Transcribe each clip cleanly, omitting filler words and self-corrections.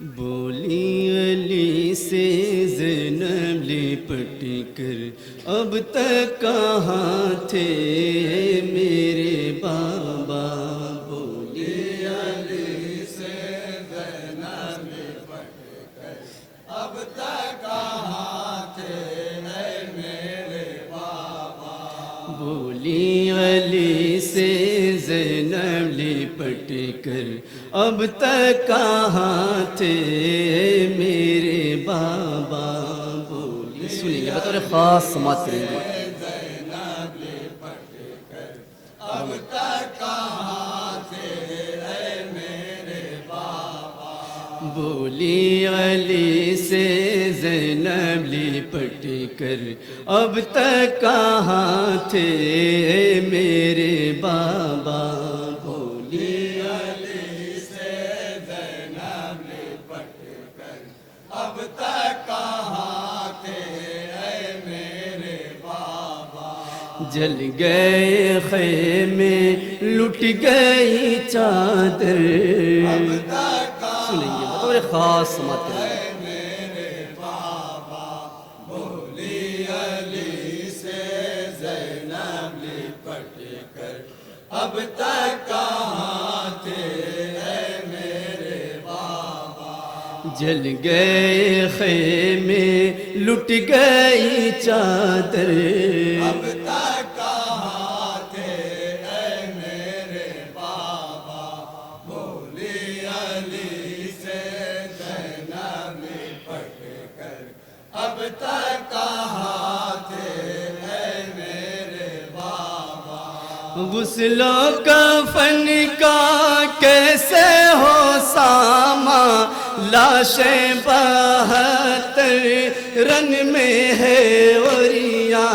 बोली अली से ज़ैनब लिपट कर, अब तक कहाँ थे मेरे बाबा। बोली अली से ज़ैनब लिपट कर, अब तक कहाँ थे मेरे बाबा। बोली अली से ज़ैनब लिपट कर, अब तक कहाँ थे मेरे बाबा। बोली सुनिए बतौर ख़ास समात करेंगे। ज़ैनब लिपट कर, अब तक कहाँ थे मेरे बाबा। बोली अली से ज़ैनब लिपट कर, अब तक कहाँ थे मेरे बाबा। बोली अली से ज़ैनब लिपट कर, अब तक कहाँ थे मेरे बाबा। जल गए ख़ैमे लुट गई चादर। सुनेंगे बतौर ख़ास समात करेंगे। मेरे बाबा। बोली अली से ज़ैनब लिपट कर, अब तक कहाँ थे मेरे बाबा। जल गए ख़ैमे लुट गई चादर। अब तक कहाँ थे मेरे बाबा। बोली अली से ज़ैनब लिपट कर, अब तक कहाँ थे मेरे बाबा। गुस्लो कफन का कैसे हो सामा, लाशें 72 रन में है ओरिया।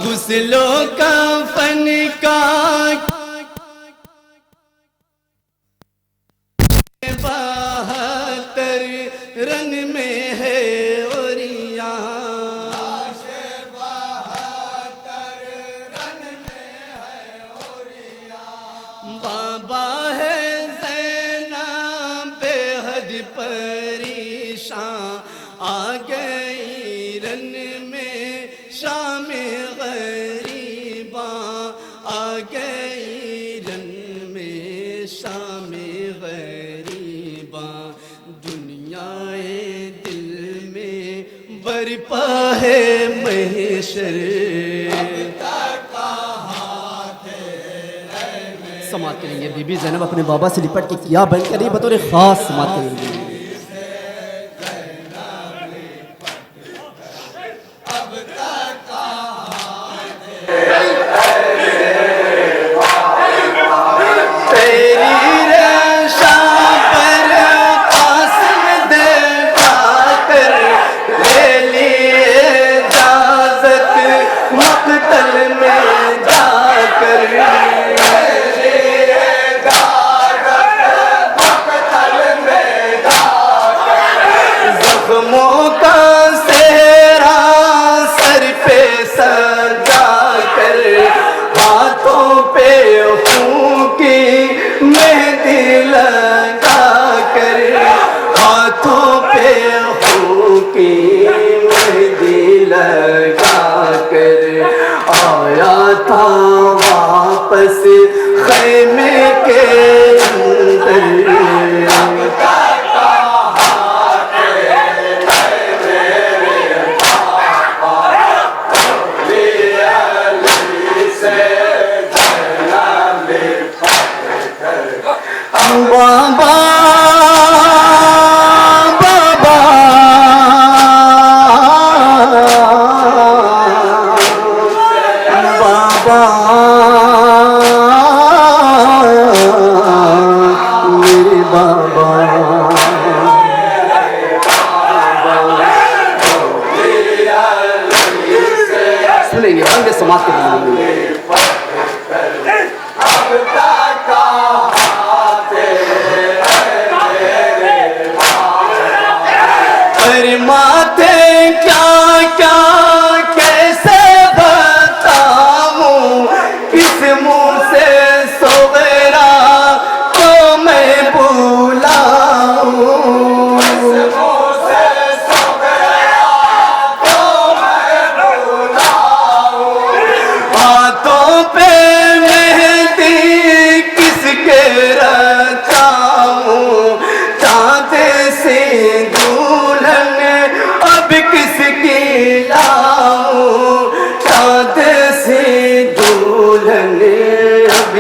गुस्लो कफन का 72 रन में है ओरिया। बाबा है ज़ैनब बेहद परेशान, आ गई रन में शाम गरीबा। आ गई रन में शाम गरीबा। दुनियाए दिल में बरपा है महशर। समात करेंगे। बीबी ज़ैनब अपने बाबा से लिपट के क्या बन करी बतौर ख़ास समात करेंगे। आया था वापस ख़ैमे के अंदर। बाबा मेरे बाबा। सुनेंगे बंदे समाज के लिए। माथे क्या क्या कैसे बताऊं, किस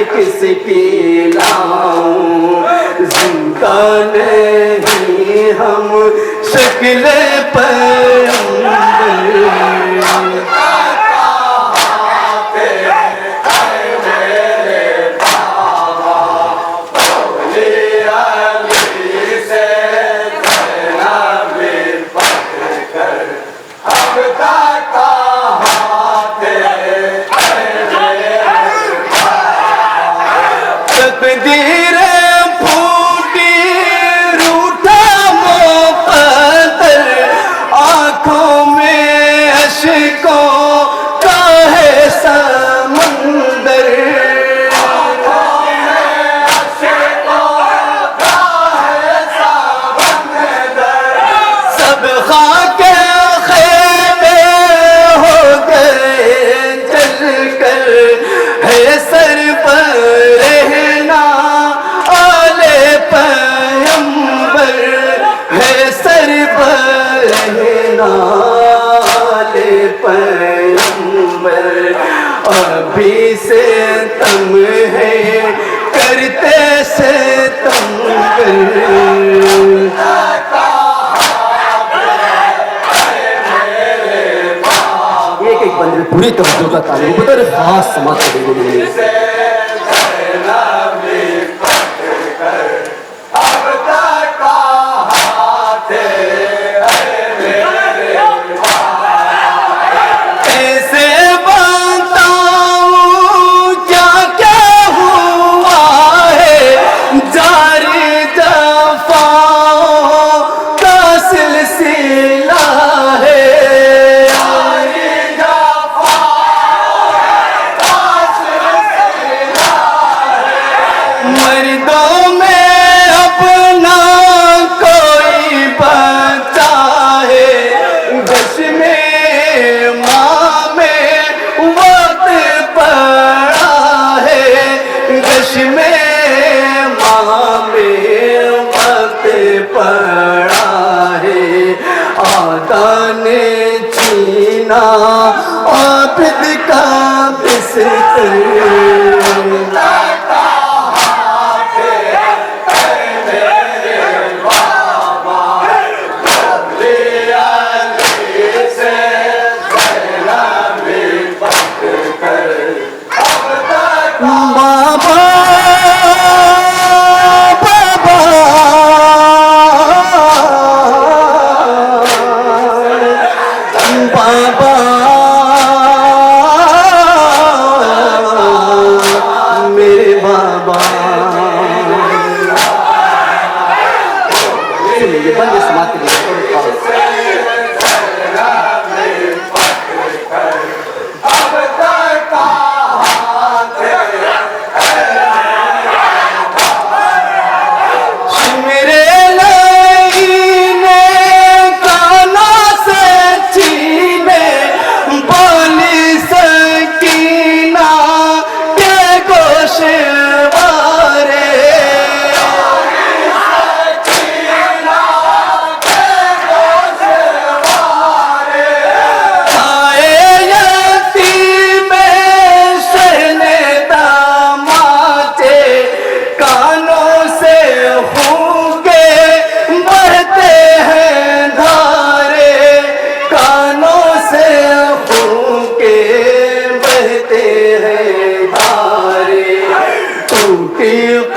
किसे पिलाऊं, जिंदा नहीं हम शक्ल अभी से तम है करते से तम एक एक बंदे में पूरी तवज्जो का ताल्लुक बतौर खास समाज करेंगे। आबिद का बिस्तर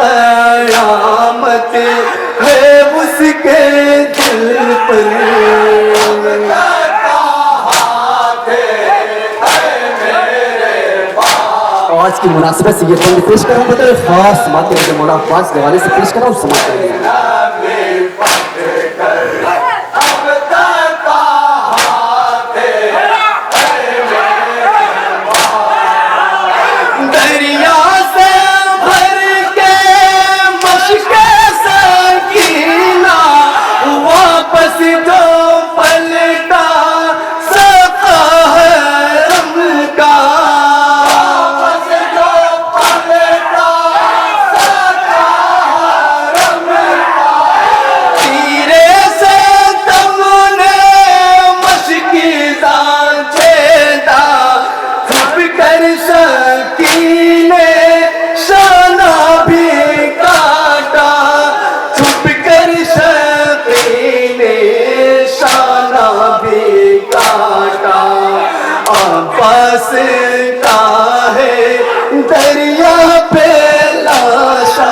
कयामत है उसके दिल पर। आज की मुनासिबत से ये बंद पेश कर रहा हूँ, बता खास बातें जो मौला अब्बास के हवाले से पेश कर रहा हूँ, समझ करेंगे। वास्ता है दरिया पे लाशा।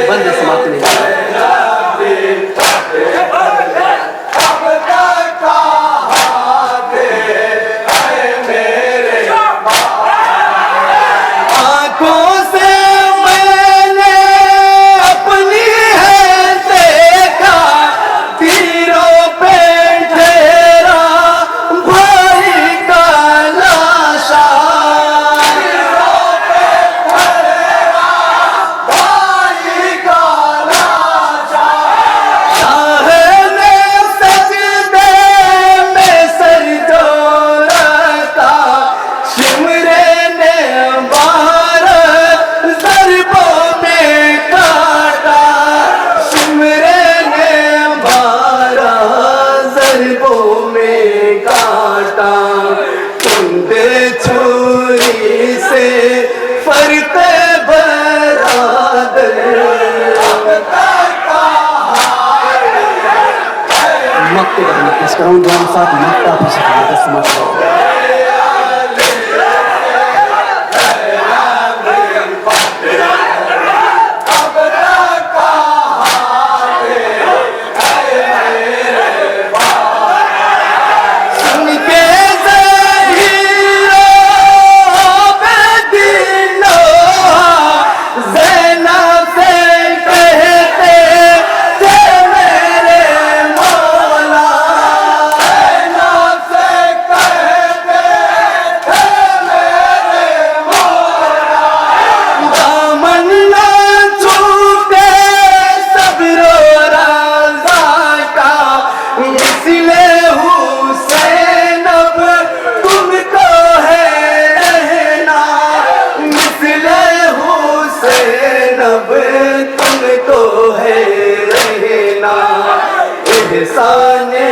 बंद समाप्त नहीं आंखों से मैंने अपनी है देखा तीरों पे ठहरा भाई का लाशा। शाहने सजदे में सर जो रखा शिमरे ने ज़रबों में काटा। शिमरे ने 12 ज़रबों में काटा। कुंदे छुरी से फर्क बरादर मक्ते करना पेश कराऊं जो हम साथ मक्ता पेश करना समाप्त करें। सुन के ज़हीरो बेदीनो ज़ैनब से कहते थे मेरे मौला। ज़ैनब से कहते थे मेरे मौला। दामन ना छूटे सब्र रज़ा का इसलिए हुसैन अब तुमको है रहना। इसलिए हुसैन अब तुमको है रहना। एहसाने